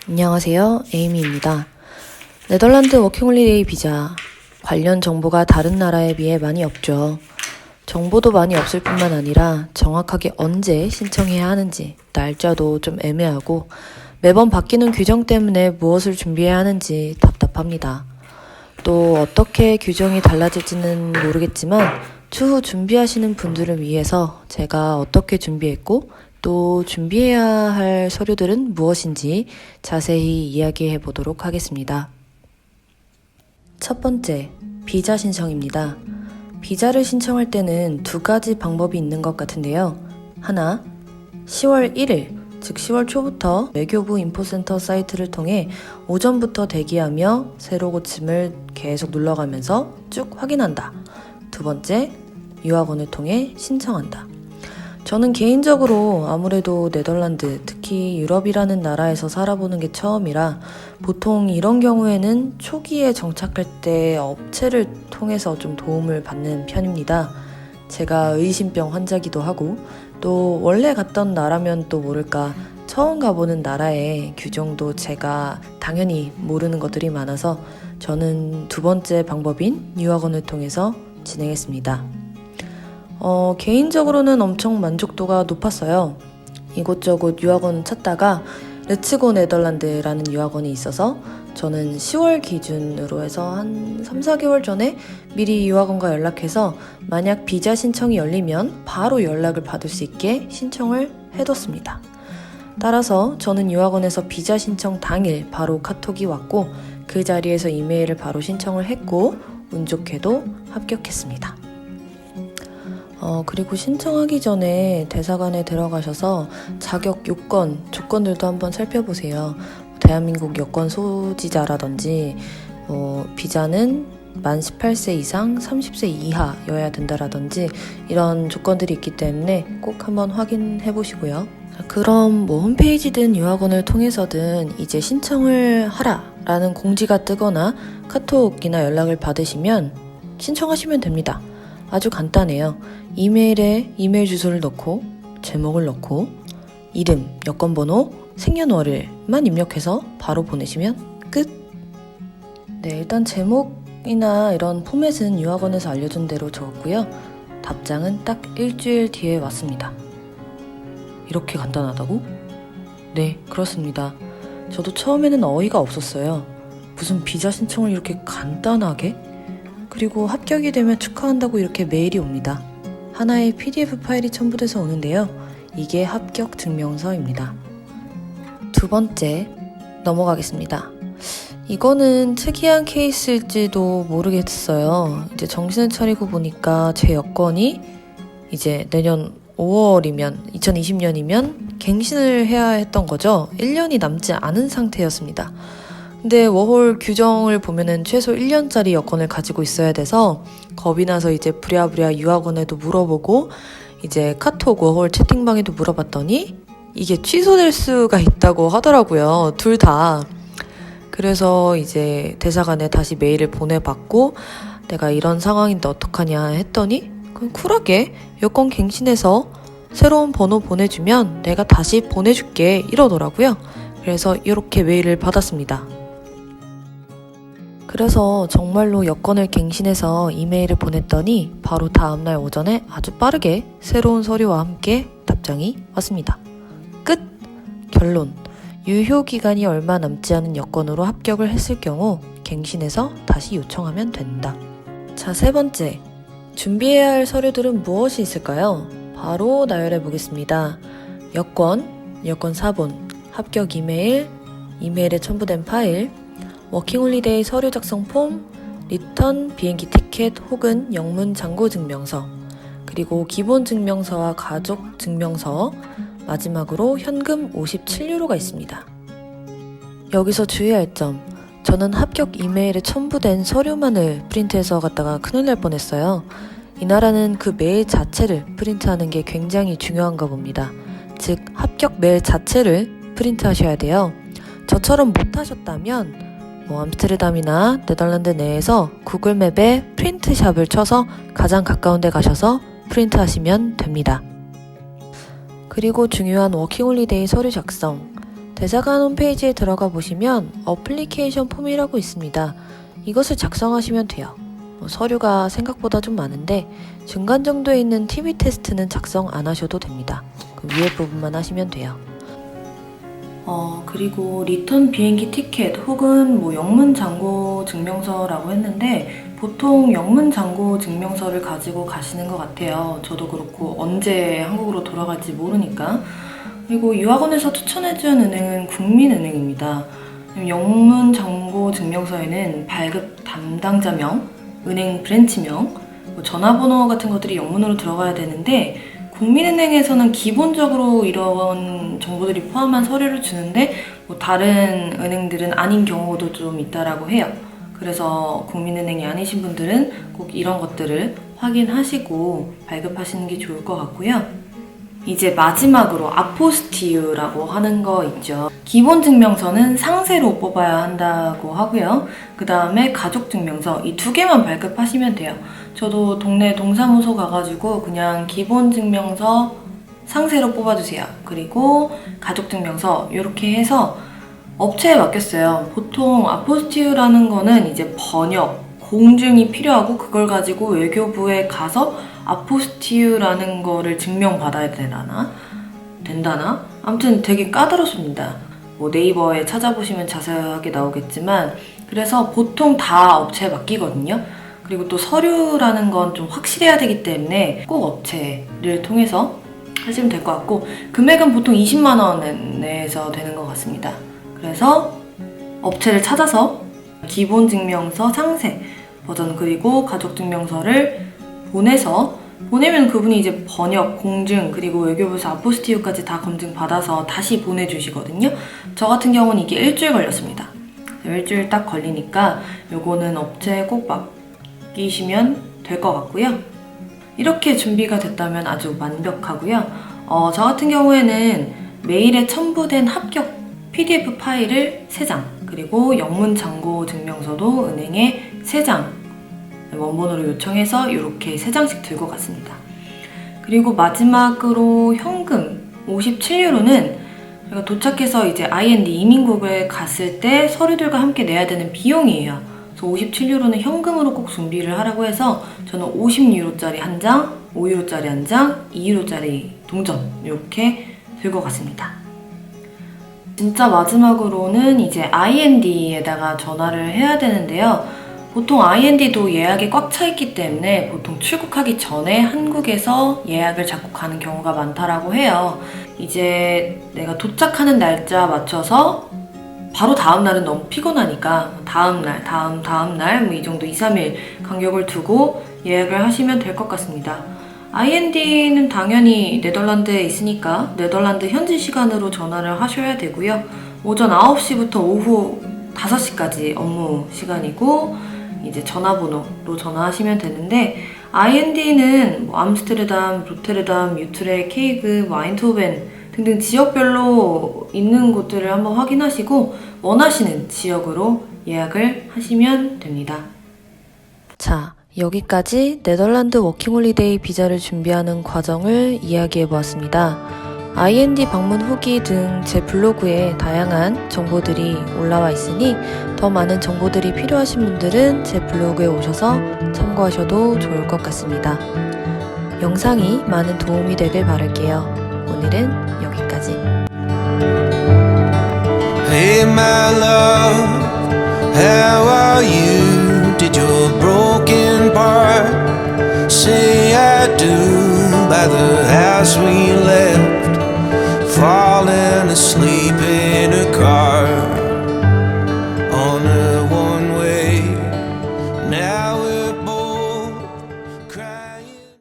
안녕하세요. 에이미입니다. 네덜란드 워킹홀리데이 비자 관련 정보가 다른 나라에 비해 많이 없죠. 정보도 많이 없을 뿐만 아니라 정확하게 언제 신청해야 하는지 날짜도 좀 애매하고 매번 바뀌는 규정 때문에 무엇을 준비해야 하는지 답답합니다. 또 어떻게 규정이 달라질지는 모르겠지만 추후 준비하시는 분들을 위해서 제가 어떻게 준비했고 또 준비해야 할 서류들은 무엇인지 자세히 이야기해 보도록 하겠습니다. 첫 번째, 비자 신청입니다. 비자를 신청할 때는 두 가지 방법이 있는 것 같은데요. 하나, 10월 1일, 즉 10월 초부터 외교부 인포센터 사이트를 통해 오전부터 대기하며 새로 고침을 계속 눌러가면서 쭉 확인한다. 두 번째, 유학원을 통해 신청한다. 저는 개인적으로 아무래도 네덜란드, 특히 유럽이라는 나라에서 살아보는 게 처음이라 보통 이런 경우에는 초기에 정착할 때 업체를 통해서 좀 도움을 받는 편입니다. 제가 의심병 환자기도 하고 또 원래 갔던 나라면 또 모를까 처음 가보는 나라의 규정도 제가 당연히 모르는 것들이 많아서 저는 두 번째 방법인 유학원을 통해서 진행했습니다. 개인적으로는 엄청 만족도가 높았어요. 이곳저곳 유학원 찾다가 렛츠고 네덜란드라는 유학원이 있어서 저는 10월 기준으로 해서 한 3, 4개월 전에 미리 유학원과 연락해서 만약 비자 신청이 열리면 바로 연락을 받을 수 있게 신청을 해뒀습니다. 따라서 저는 유학원에서 비자 신청 당일 바로 카톡이 왔고 그 자리에서 이메일을 바로 신청을 했고 운 좋게도 합격했습니다. 그리고 신청하기 전에 대사관에 들어가셔서 자격 요건, 조건들도 한번 살펴보세요. 대한민국 여권 소지자라든지 비자는 만 18세 이상 30세 이하여야 된다라든지 이런 조건들이 있기 때문에 꼭 한번 확인해 보시고요. 그럼 홈페이지든 유학원을 통해서든 이제 신청을 하라 라는 공지가 뜨거나 카톡이나 연락을 받으시면 신청하시면 됩니다. 아주 간단해요. 이메일에 이메일 주소를 넣고 제목을 넣고 이름, 여권번호, 생년월일만 입력해서 바로 보내시면 끝! 네, 일단 제목이나 이런 포맷은 유학원에서 알려준 대로 적었고요. 답장은 딱 일주일 뒤에 왔습니다. 이렇게 간단하다고? 네, 그렇습니다. 저도 처음에는 어이가 없었어요. 무슨 비자 신청을 이렇게 간단하게? 그리고 합격이 되면 축하한다고 이렇게 메일이 옵니다. 하나의 PDF 파일이 첨부돼서 오는데요. 이게 합격 증명서입니다. 두 번째, 넘어가겠습니다. 이거는 특이한 케이스일지도 모르겠어요. 이제 정신을 차리고 보니까 제 여권이 이제 내년 5월이면 2020년이면 갱신을 해야 했던 거죠. 1년이 남지 않은 상태였습니다. 근데 워홀 규정을 보면은 최소 1년짜리 여권을 가지고 있어야 돼서 겁이 나서 이제 부랴부랴 유학원에도 물어보고 이제 카톡 워홀 채팅방에도 물어봤더니 이게 취소될 수가 있다고 하더라고요. 둘 다. 그래서 이제 대사관에 다시 메일을 보내봤고 내가 이런 상황인데 어떡하냐 했더니 그럼 쿨하게 여권 갱신해서 새로운 번호 보내주면 내가 다시 보내줄게 이러더라고요. 그래서 이렇게 메일을 받았습니다. 그래서 정말로 여권을 갱신해서 이메일을 보냈더니 바로 다음날 오전에 아주 빠르게 새로운 서류와 함께 답장이 왔습니다. 끝! 결론! 유효기간이 얼마 남지 않은 여권으로 합격을 했을 경우 갱신해서 다시 요청하면 된다. 자, 세 번째. 준비해야 할 서류들은 무엇이 있을까요? 바로 나열해 보겠습니다. 여권, 여권 사본, 합격 이메일, 이메일에 첨부된 파일, 워킹홀리데이 서류 작성 폼, 리턴 비행기 티켓 혹은 영문 잔고 증명서, 그리고 기본 증명서와 가족 증명서, 마지막으로 현금 57유로가 있습니다. 여기서 주의할 점, 저는 합격 이메일에 첨부된 서류만을 프린트해서 갖다가 큰일 날 뻔했어요. 이 나라는 그 메일 자체를 프린트하는 게 굉장히 중요한가 봅니다. 즉 합격 메일 자체를 프린트하셔야 돼요. 저처럼 못하셨다면 암스테르담이나 네덜란드 내에서 구글맵에 프린트샵을 쳐서 가장 가까운 데 가셔서 프린트하시면 됩니다. 그리고 중요한 워킹홀리데이 서류 작성. 대사관 홈페이지에 들어가 보시면 어플리케이션 폼이라고 있습니다. 이것을 작성하시면 돼요. 서류가 생각보다 좀 많은데 중간 정도에 있는 TV 테스트는 작성 안 하셔도 됩니다. 그 위에 부분만 하시면 돼요. 그리고 리턴 비행기 티켓 혹은 영문 잔고 증명서라고 했는데 보통 영문 잔고 증명서를 가지고 가시는 것 같아요. 저도 그렇고 언제 한국으로 돌아갈지 모르니까. 그리고 유학원에서 추천해준 은행은 국민은행입니다. 영문 잔고 증명서에는 발급 담당자명, 은행 브랜치명, 전화번호 같은 것들이 영문으로 들어가야 되는데 국민은행에서는 기본적으로 이런 정보들이 포함한 서류를 주는데 다른 은행들은 아닌 경우도 좀 있다라고 해요. 그래서 국민은행이 아니신 분들은 꼭 이런 것들을 확인하시고 발급하시는 게 좋을 것 같고요. 이제 마지막으로 아포스티유라고 하는 거 있죠. 기본 증명서는 상세로 뽑아야 한다고 하고요. 그 다음에 가족 증명서 이 두 개만 발급하시면 돼요. 저도 동네 동사무소 가가지고 그냥 기본 증명서 상세로 뽑아주세요. 그리고 가족 증명서 이렇게 해서 업체에 맡겼어요. 보통 아포스티유라는 거는 이제 번역, 공증이 필요하고 그걸 가지고 외교부에 가서 아포스티유라는 거를 증명받아야 된다나? 아무튼 되게 까다롭습니다. 네이버에 찾아보시면 자세하게 나오겠지만 그래서 보통 다 업체에 맡기거든요. 그리고 또 서류라는 건 좀 확실해야 되기 때문에 꼭 업체를 통해서 하시면 될 것 같고 금액은 보통 20만 원 내에서 되는 것 같습니다. 그래서 업체를 찾아서 기본 증명서 상세 버전 그리고 가족 증명서를 보내면 그분이 이제 번역, 공증 그리고 외교부에서 아포스티유까지 다 검증 받아서 다시 보내주시거든요. 저 같은 경우는 이게 일주일 걸렸습니다. 일주일 딱 걸리니까 요거는 업체에 꼭 맡기시면 될 것 같고요. 이렇게 준비가 됐다면 아주 완벽하고요. 저 같은 경우에는 메일에 첨부된 합격 PDF 파일을 3장 그리고 영문 잔고 증명서도 은행에 3장 원본으로 요청해서 이렇게 3장씩 들고 갔습니다. 그리고 마지막으로 현금 57유로는 제가 도착해서 이제 IND 이민국에 갔을 때 서류들과 함께 내야 되는 비용이에요. 그래서 57유로는 현금으로 꼭 준비를 하라고 해서 저는 50유로짜리 한 장, 5유로짜리 한 장, 2유로짜리 동전 이렇게 들고 갔습니다. 진짜 마지막으로는 이제 IND에다가 전화를 해야 되는데요. 보통 IND도 예약이 꽉 차 있기 때문에 보통 출국하기 전에 한국에서 예약을 잡고 가는 경우가 많다라고 해요. 이제 내가 도착하는 날짜 맞춰서 바로 다음 날은 너무 피곤하니까 다음 날 이 정도 2, 3일 간격을 두고 예약을 하시면 될 것 같습니다. IND는 당연히 네덜란드에 있으니까 네덜란드 현지 시간으로 전화를 하셔야 되고요. 오전 9시부터 오후 5시까지 업무 시간이고 이제 전화번호로 전화하시면 되는데 IND는 암스테르담, 로테르담, 유트레, 케이그, 아인트호벤 등등 지역별로 있는 곳들을 한번 확인하시고 원하시는 지역으로 예약을 하시면 됩니다. 자, 여기까지 네덜란드 워킹홀리데이 비자를 준비하는 과정을 이야기해보았습니다. IND 방문 후기 등 제 블로그에 다양한 정보들이 올라와 있으니 더 많은 정보들이 필요하신 분들은 제 블로그에 오셔서 참고하셔도 좋을 것 같습니다. 영상이 많은 도움이 되길 바랄게요. 오늘은 여기까지. Hey my love, how are you? Did your broken part say I do by the house we left? Falling asleep